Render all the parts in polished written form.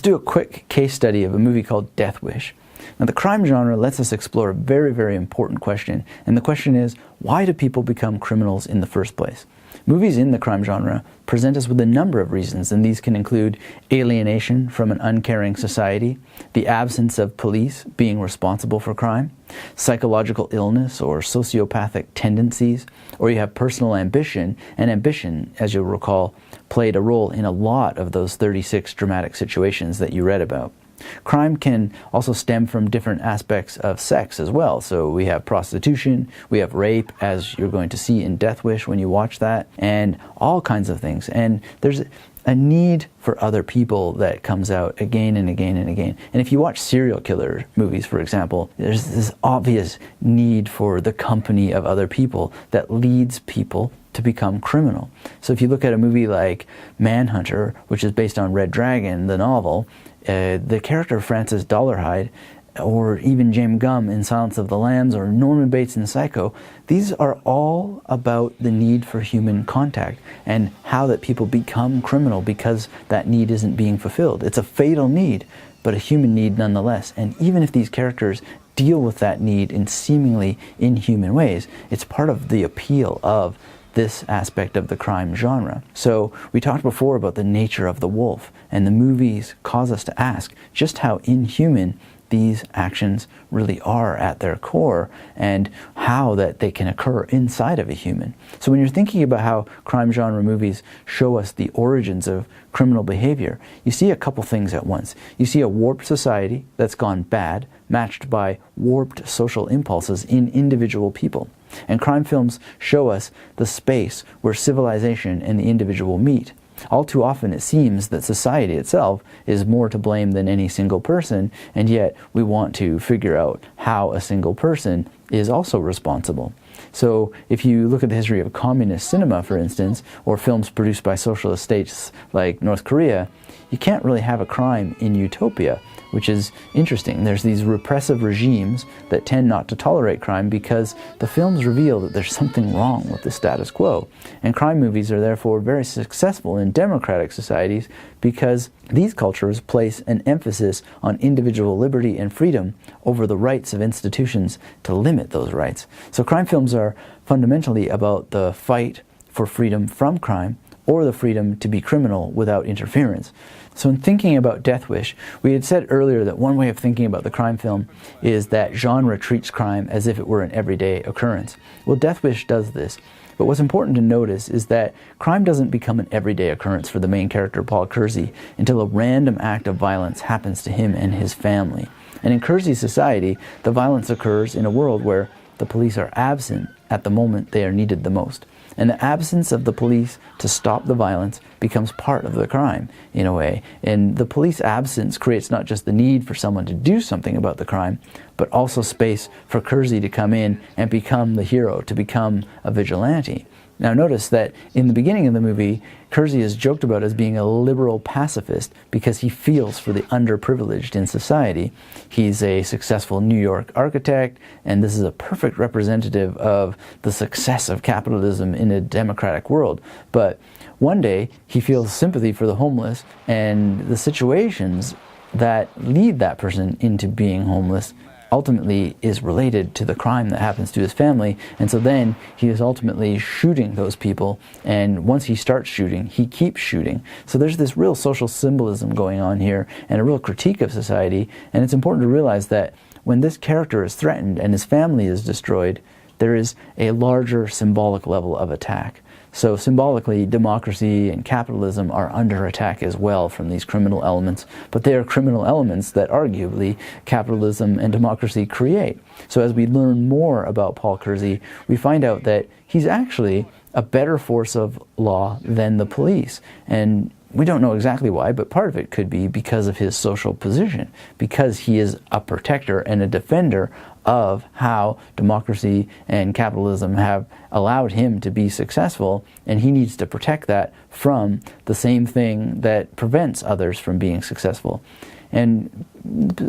Let's do a quick case study of a movie called Death Wish. Now, the crime genre lets us explore a very, very important question, and the question is, why do people become criminals in the first place? Movies in the crime genre present us with a number of reasons, and these can include alienation from an uncaring society, the absence of police being responsible for crime, psychological illness or sociopathic tendencies, or you have personal ambition, and ambition, as you'll recall, played a role in a lot of those 36 dramatic situations that you read about. Crime can also stem from different aspects of sex as well. So we have prostitution, we have rape, as you're going to see in Death Wish when you watch that, and all kinds of things. And there's a need for other people that comes out again and again and again. And if you watch serial killer movies, for example, there's this obvious need for the company of other people that leads people to become criminal. So if you look at a movie like Manhunter, which is based on Red Dragon, the novel, the character Francis Dolarhyde, or even James Gumb in Silence of the Lambs, or Norman Bates in Psycho, these are all about the need for human contact and how that people become criminal because that need isn't being fulfilled. It's a fatal need, but a human need nonetheless. And even if these characters deal with that need in seemingly inhuman ways, it's part of the appeal of this aspect of the crime genre. So we talked before about the nature of the wolf, and the movies cause us to ask just how inhuman these actions really are at their core, and how that they can occur inside of a human. So when you're thinking about how crime genre movies show us the origins of criminal behavior, you see a couple things at once. You see a warped society that's gone bad, matched by warped social impulses in individual people. And crime films show us the space where civilization and the individual meet. All too often it seems that society itself is more to blame than any single person, and yet we want to figure out how a single person is also responsible. So if you look at the history of communist cinema, for instance, or films produced by socialist states like North Korea, you can't really have a crime in utopia, which is interesting. There's these repressive regimes that tend not to tolerate crime because the films reveal that there's something wrong with the status quo. And crime movies are therefore very successful in democratic societies because these cultures place an emphasis on individual liberty and freedom over the rights of institutions to limit those rights. So crime films are fundamentally about the fight for freedom from crime, or the freedom to be criminal without interference. So in thinking about Death Wish, we had said earlier that one way of thinking about the crime film is that genre treats crime as if it were an everyday occurrence. Well, Death Wish does this, but what's important to notice is that crime doesn't become an everyday occurrence for the main character, Paul Kersey, until a random act of violence happens to him and his family. And in Kersey's society, the violence occurs in a world where the police are absent at the moment they are needed the most. And the absence of the police to stop the violence becomes part of the crime, in a way. And the police absence creates not just the need for someone to do something about the crime, but also space for Kersey to come in and become the hero, to become a vigilante. Now notice that in the beginning of the movie, Kersey is joked about as being a liberal pacifist because he feels for the underprivileged in society. He's a successful New York architect, and this is a perfect representative of the success of capitalism in a democratic world. But one day, he feels sympathy for the homeless, and the situations that lead that person into being homeless ultimately is related to the crime that happens to his family, and so then he is ultimately shooting those people, and once he starts shooting, he keeps shooting. So there's this real social symbolism going on here, and a real critique of society, and it's important to realize that when this character is threatened and his family is destroyed, there is a larger symbolic level of attack. So symbolically, democracy and capitalism are under attack as well from these criminal elements, but they are criminal elements that arguably capitalism and democracy create. So as we learn more about Paul Kersey, we find out that he's actually a better force of law than the police. And we don't know exactly why, but part of it could be because of his social position, because he is a protector and a defender of how democracy and capitalism have allowed him to be successful, and he needs to protect that from the same thing that prevents others from being successful. And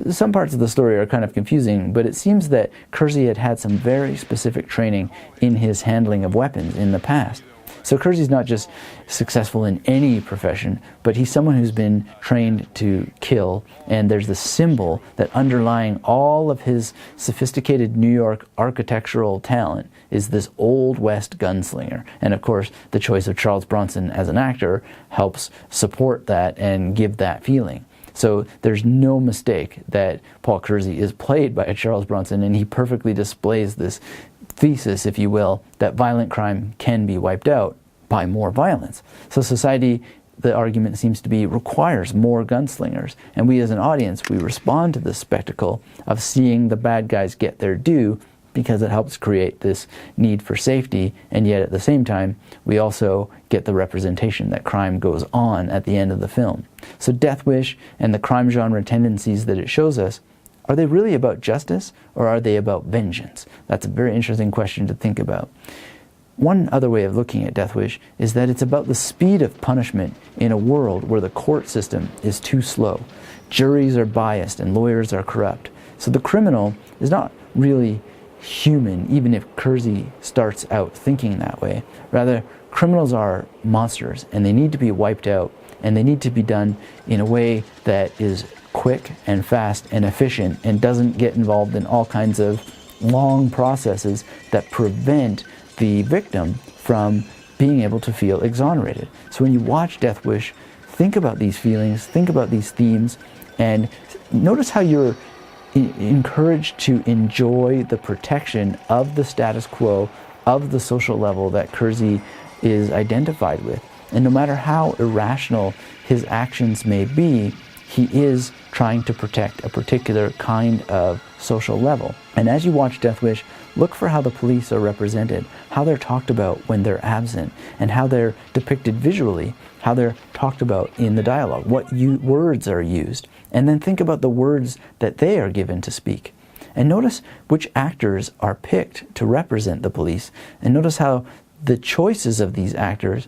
some parts of the story are kind of confusing, but it seems that Kersey had had some very specific training in his handling of weapons in the past. So Kersey's not just successful in any profession, but he's someone who's been trained to kill, and there's the symbol that underlying all of his sophisticated New York architectural talent is this Old West gunslinger. And of course, the choice of Charles Bronson as an actor helps support that and give that feeling. So there's no mistake that Paul Kersey is played by Charles Bronson, and he perfectly displays this thesis, if you will, that violent crime can be wiped out by more violence. So society, the argument seems to be, requires more gunslingers. And we as an audience, we respond to this spectacle of seeing the bad guys get their due because it helps create this need for safety, and yet at the same time, we also get the representation that crime goes on at the end of the film. So Death Wish and the crime genre tendencies that it shows us, are they really about justice, or are they about vengeance? That's a very interesting question to think about. One other way of looking at Death Wish is that it's about the speed of punishment in a world where the court system is too slow. Juries are biased and lawyers are corrupt. So the criminal is not really human, even if Kersey starts out thinking that way. Rather, criminals are monsters, and they need to be wiped out, and they need to be done in a way that is quick and fast and efficient and doesn't get involved in all kinds of long processes that prevent the victim from being able to feel exonerated. So when you watch Death Wish, think about these feelings, think about these themes, and notice how you're encouraged to enjoy the protection of the status quo, of the social level that Kersey is identified with. And no matter how irrational his actions may be, he is trying to protect a particular kind of social level. And as you watch Death Wish, look for how the police are represented, how they're talked about when they're absent, and how they're depicted visually, how they're talked about in the dialogue, what words are used. And then think about the words that they are given to speak. And notice which actors are picked to represent the police. And notice how the choices of these actors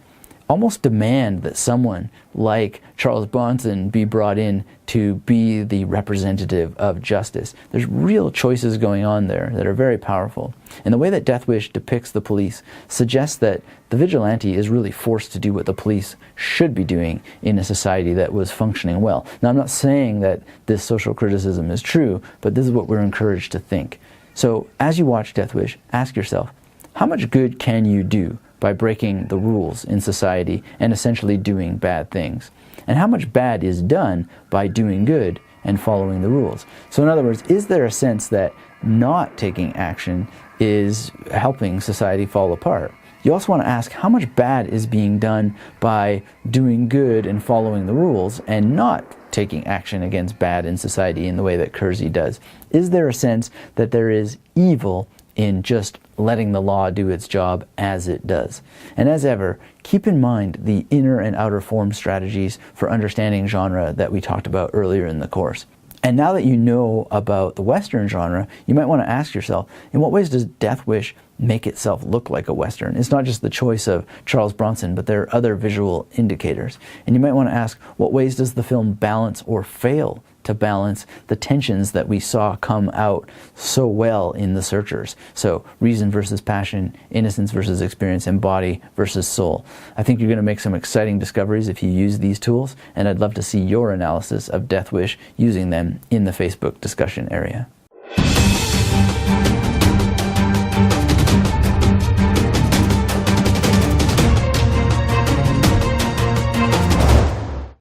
almost demand that someone like Charles Bronson be brought in to be the representative of justice. There's real choices going on there that are very powerful. And the way that Death Wish depicts the police suggests that the vigilante is really forced to do what the police should be doing in a society that was functioning well. Now, I'm not saying that this social criticism is true, but this is what we're encouraged to think. So as you watch Death Wish, ask yourself, how much good can you do by breaking the rules in society and essentially doing bad things? And how much bad is done by doing good and following the rules? So in other words, is there a sense that not taking action is helping society fall apart? You also want to ask how much bad is being done by doing good and following the rules and not taking action against bad in society in the way that Kersey does? Is there a sense that there is evil in just letting the law do its job as it does? And as ever, keep in mind the inner and outer form strategies for understanding genre that we talked about earlier in the course. And now that you know about the Western genre, you might want to ask yourself, in what ways does Death Wish make itself look like a Western? It's not just the choice of Charles Bronson, but there are other visual indicators. And you might want to ask, what ways does the film balance or fail to balance the tensions that we saw come out so well in The Searchers? So reason versus passion, innocence versus experience, and body versus soul. I think you're going to make some exciting discoveries if you use these tools, and I'd love to see your analysis of Death Wish using them in the Facebook discussion area.